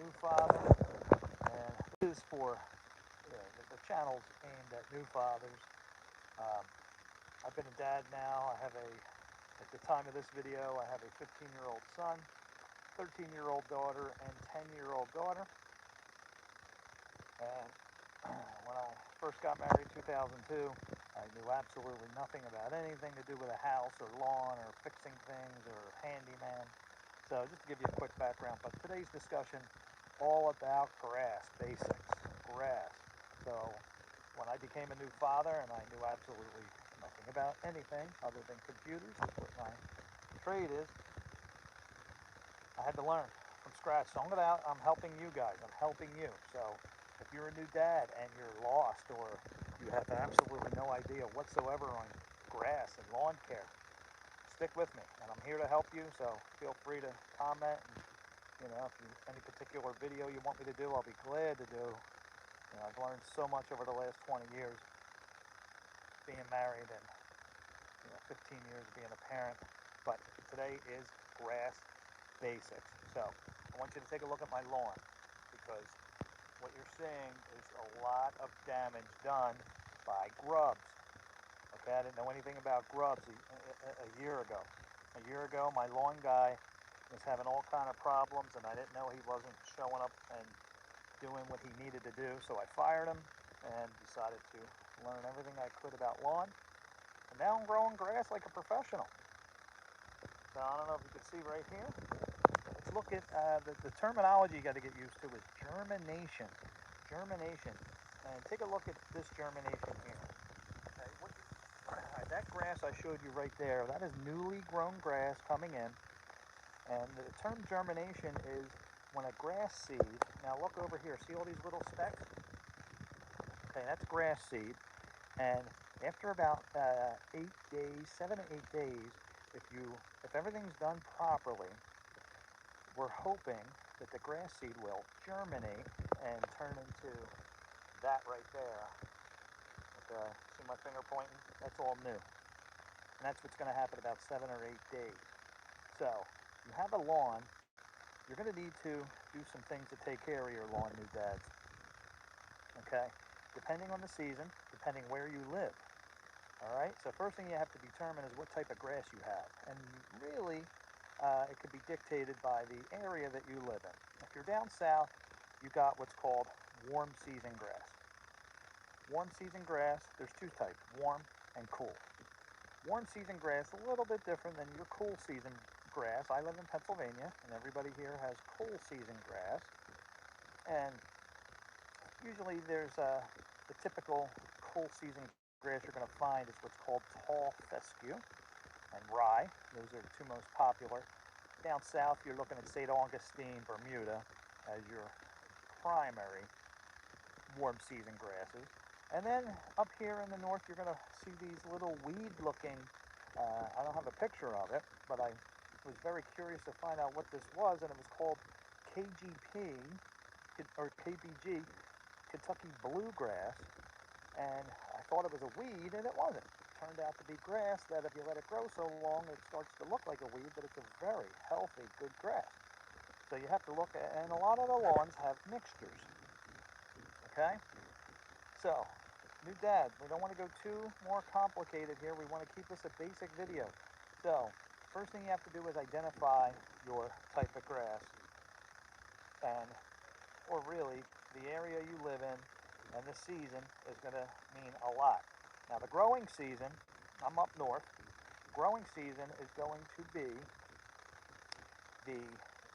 new father, and this is for the channel's aimed at new fathers. Um, I've been a dad now. At the time of this video, I have a 15-year-old son, 13-year-old daughter, and 10-year-old daughter. And when I first got married in 2002, I knew absolutely nothing about anything to do with a house or lawn or fixing things or handyman. So just to give you a quick background, but today's discussion all about grass, basics, grass. So when I became a new father and I knew absolutely nothing about anything other than computers, that's what my trade is, I had to learn from scratch. So I'm helping you guys. I'm helping you. So if you're a new dad and you're lost or you have absolutely no idea whatsoever on grass and lawn care, stick with me, and I'm here to help you. So feel free to comment. And, if you any particular video you want me to do, I'll be glad to do. I've learned so much over the last 20 years being married and 15 years being a parent. But today is grass basics. So I want you to take a look at my lawn, because what you're seeing is a lot of damage done by grubs. Okay, I didn't know anything about grubs a year ago. A year ago, my lawn guy was having all kind of problems, and I didn't know he wasn't showing up and doing what he needed to do. So I fired him and decided to learn everything I could about lawn. And now I'm growing grass like a professional. So I don't know if you can see right here. Let's look at the terminology you got to get used to is germination. Germination. And take a look at this germination here. Okay, that grass I showed you right there, that is newly grown grass coming in. And the term germination is when a grass seed, now look over here, see all these little specks? Okay, that's grass seed. And after about 8 days, 7 to 8 days, if everything's done properly, we're hoping that the grass seed will germinate and turn into that right there. Okay, see my finger pointing? That's all new. And that's what's going to happen about 7 or 8 days. So you have a lawn, you're going to need to do some things to take care of your lawn, new dads. Okay, depending on the season, depending where you live. All right, so first thing you have to determine is what type of grass you have. And really, it could be dictated by the area that you live in. If you're down south, you got what's called warm season grass. Warm season grass, there's two types, warm and cool. Warm season grass, a little bit different than your cool season grass. I live in Pennsylvania, and everybody here has cool season grass. And usually there's the typical cool season grass you're going to find is what's called tall fescue and rye. Those are the two most popular. Down south, you're looking at St. Augustine, Bermuda as your primary warm season grasses. And then up here in the north, you're going to see these little weed-looking, I don't have a picture of it, but I was very curious to find out what this was, and it was called KGP, or KBG, Kentucky Bluegrass. And I thought it was a weed, and it wasn't. It turned out to be grass that if you let it grow so long, it starts to look like a weed, but it's a very healthy, good grass. So you have to look at, and a lot of the lawns have mixtures. Okay? So, new dad, we don't want to go too more complicated here. We want to keep this a basic video. So, first thing you have to do is identify your type of grass, or really, the area you live in. And the season is going to mean a lot. Now the growing season, I'm up north, growing season is going to be the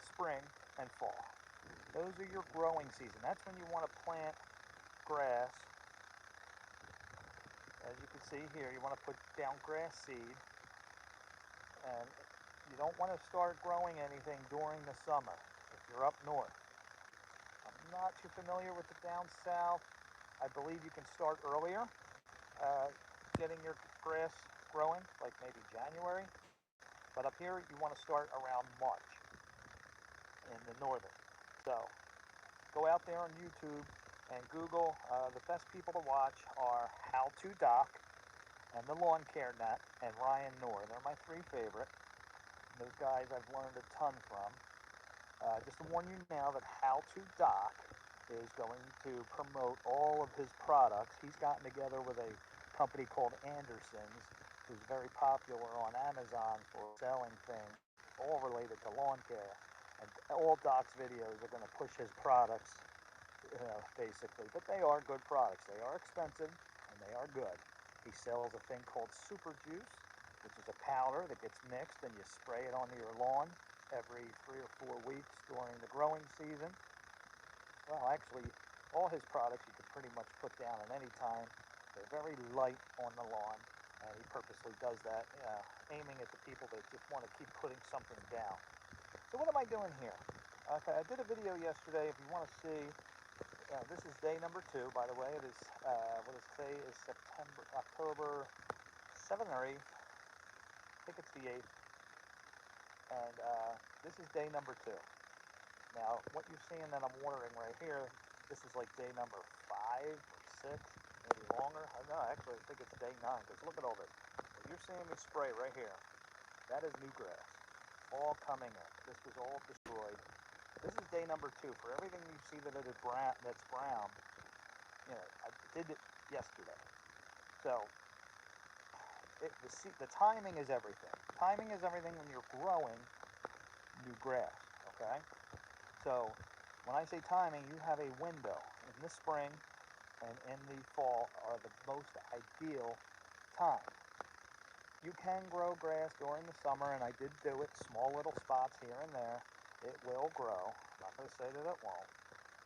spring and fall. Those are your growing season. That's when you want to plant grass. As you can see here, you want to put down grass seed. And you don't want to start growing anything during the summer if you're up north. I'm not too familiar with the down south. I believe you can start earlier, getting your grass growing, like maybe January. But up here, you want to start around March in the northern. So go out there on YouTube and Google. The best people to watch are How to Doc and The Lawn Care Net and Ryan Knorr. They're my three favorite. Those guys I've learned a ton from. Just to warn you now that How To Doc is going to promote all of his products. He's gotten together with a company called Anderson's, who's very popular on Amazon for selling things all related to lawn care. And all Doc's videos are going to push his products, basically. But they are good products. They are expensive, and they are good. He sells a thing called Super Juice, which is a powder that gets mixed, and you spray it onto your lawn every 3 or 4 weeks during the growing season. Well, actually, all his products you can pretty much put down at any time. They're very light on the lawn, and he purposely does that, aiming at the people that just want to keep putting something down. So what am I doing here? Okay, I did a video yesterday. If you want to see, this is day number 2, by the way. It is, what is today? Is October 7th or 8th. I think it's the 8th. And this is day number 2. Now, what you're seeing that I'm watering right here, this is like day number 5 or 6, maybe longer. I don't know, actually, I think it's day 9, because look at all this. What you're seeing me spray right here, that is new grass, all coming in. This was all destroyed. This is day number 2. For everything you see that it is brown, that's brown, I did it yesterday. So, the timing is everything. Timing is everything when you're growing new grass, okay? So when I say timing, you have a window. In the spring and in the fall are the most ideal time. You can grow grass during the summer, and I did do it, small little spots here and there. It will grow. I'm not going to say that it won't,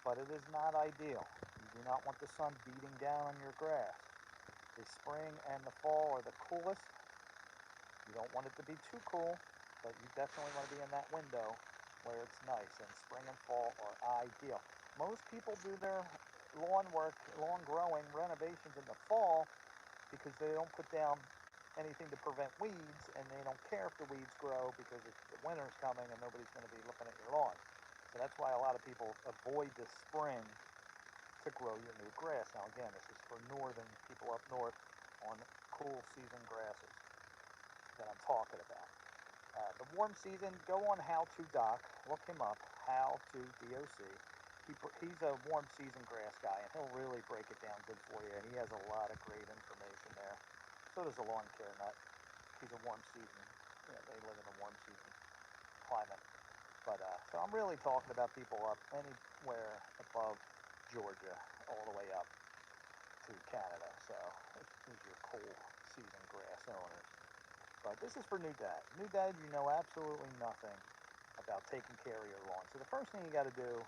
but it is not ideal. You do not want the sun beating down on your grass. The spring and the fall are the coolest. You don't want it to be too cool, but you definitely want to be in that window where it's nice, and spring and fall are ideal. Most people do their lawn work, lawn growing, renovations in the fall because they don't put down anything to prevent weeds, and they don't care if the weeds grow because the winter's coming and nobody's going to be looking at your lawn. So that's why a lot of people avoid the spring to grow your new grass. Now again, this is for northern people up north on cool season grasses that I'm talking about. The warm season, go on How To Doc, look him up, How To DOC. He's a warm season grass guy, and he'll really break it down good for you. He has a lot of great information there. So does the lawn care nut. He's a warm season. They live in a warm season climate. But so I'm really talking about people up anywhere above Georgia, all the way up to Canada. So this is your cool season grass owners. But this is for new dads. New dads, you know absolutely nothing about taking care of your lawn. So the first thing you got to do,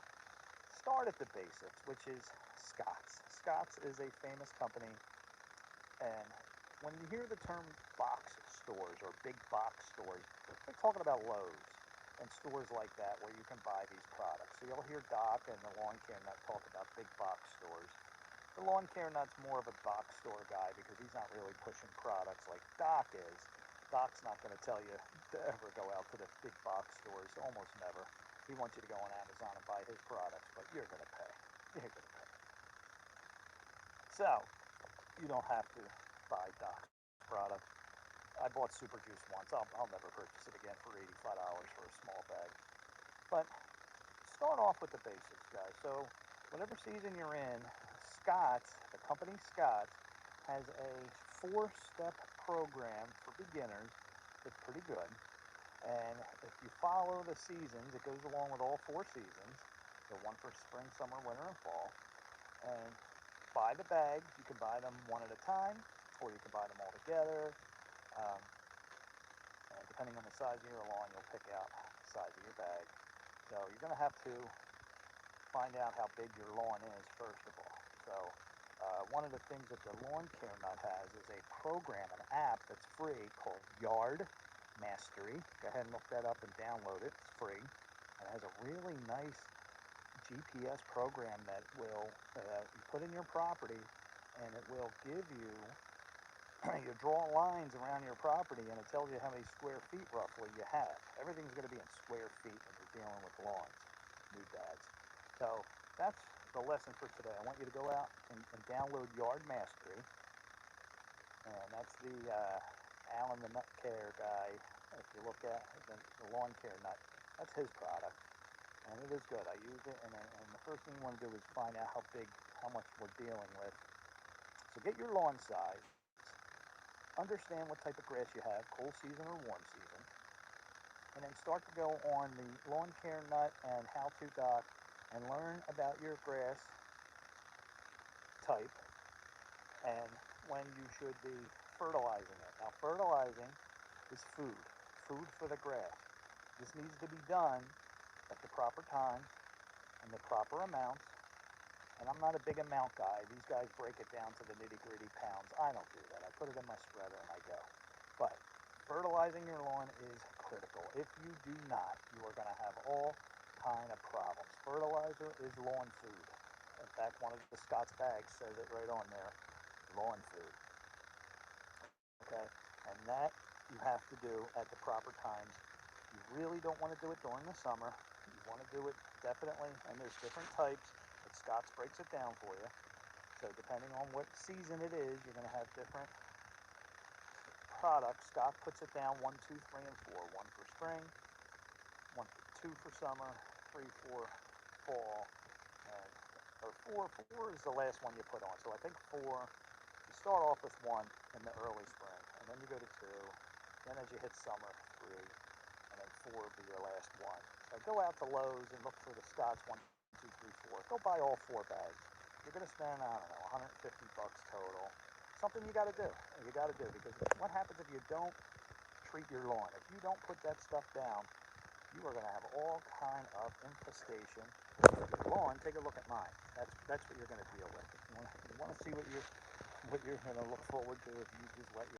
start at the basics, which is Scott's. Scott's is a famous company, and when you hear the term box stores or big box stores, they're talking about Lowe's and stores like that where you can buy these products. So you'll hear Doc and the lawn care nut talk about big box stores. The lawn care nut's more of a box store guy because he's not really pushing products like Doc is. Doc's not going to tell you to ever go out to the big box stores, almost never. He wants you to go on Amazon and buy his products, but you're going to pay. You're going to pay. So, you don't have to buy Doc's products. I bought Super Juice once. I'll never purchase it again for $85 for a small bag. But start off with the basics, guys. So, whatever season you're in, Scott's, the company Scott's, has a 4-step program for beginners that's pretty good. And if you follow the seasons, it goes along with all 4 seasons. So one for spring, summer, winter, and fall. And buy the bags. You can buy them one at a time, or you can buy them all together. And depending on the size of your lawn, you'll pick out the size of your bag. So you're going to have to find out how big your lawn is, first of all. So one of the things that the lawn care nut has is a program, an app that's free called Yard Mastery. Go ahead and look that up and download it. It's free. And it has a really nice GPS program that will you put in your property, and it will give you, you draw lines around your property, and it tells you how many square feet roughly you have. Everything's going to be in square feet when you're dealing with lawns, new dads. So that's the lesson for today. I want you to go out and download Yard Mastery, and that's the Alan the Nut Care guy. If you look at the lawn care nut, that's his product. and it is good. I use it, and the first thing you want to do is find out how much we're dealing with. So get your lawn size, understand what type of grass you have, cool season or warm season, and then start to go on the lawn care nut and how-to doc and learn about your grass type and when you should be fertilizing it. Now, fertilizing is food for the grass. This needs to be done at the proper time and the proper amounts. And I'm not a big amount guy. These guys break it down to the nitty-gritty pounds. I don't do that. I put it in my spreader and I go. But fertilizing your lawn is critical. If you do not, you are going to have all kind of problems. Fertilizer is lawn food. In fact, one of the Scott's bags says it right on there, lawn food. Okay? And that you have to do at the proper times. You really don't want to do it during the summer. You want to do it definitely, and there's different types. Scott's breaks it down for you. So depending on what season it is, you're going to have different products. Scott puts it down 1, 2, 3, and 4. 1 for spring, 2 for summer, 3 for fall, and or 4 is the last one you put on. So I think 4. You start off with 1 in the early spring, and then you go to 2. Then as you hit summer, 3, and then 4 will be your last one. So go out to Lowe's and look for the Scott's 1, 2, 3, 4. Go buy all 4 bags. You're going to spend, I don't know, $150 total. Something you got to do. You got to do, because what happens if you don't treat your lawn? If you don't put that stuff down, you are going to have all kind of infestation with your lawn. Take a look at mine. That's what you're going to deal with. You want to see what you're going to look forward to if you just let your